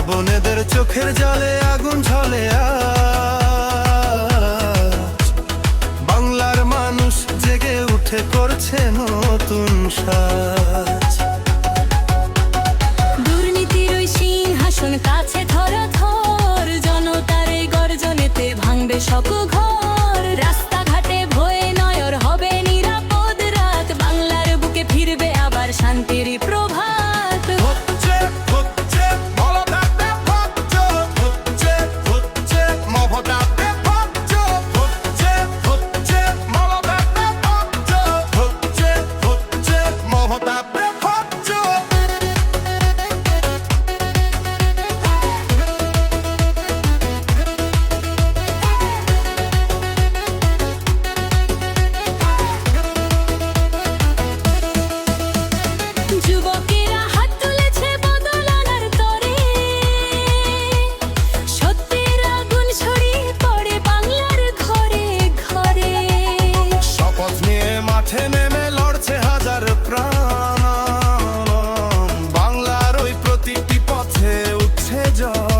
বোনেদের চোখের জলে আগুন ঝলে আজ। বাংলার মানুষ জেগে উঠে করছে নতুন সাজ। দুর্নীতির ওই সিংহাসন কাছে ধরা ধর, জনতার এই গর্জনেতে ভাঙবে সব ঘর। রাস্তাঘাটে ভয়ে নয়র হবে নিরাপদ রাত, বাংলার বুকে ফিরবে আবার শান্তির প্রভাত। হচ্ছে হচ্ছে মমতাতে ভক্ত, হচ্ছে হচ্ছে মমতাতে ভক্ত, হচ্ছে হচ্ছে মমতাতে ভক্ত, হচ্ছে হচ্ছে মমতাতে ভক্ত। যুবকেরা হাত তুলেছে বদল আনার তরে, সত্যের আগুন ছড়িয়ে পড়ে বাংলার ঘরে ঘরে। শপথ নিয়ে মাঠে নেমে লড়ছে হাজার প্রাণ, বাংলার ওই প্রতিটি পথে উঠছে জয়।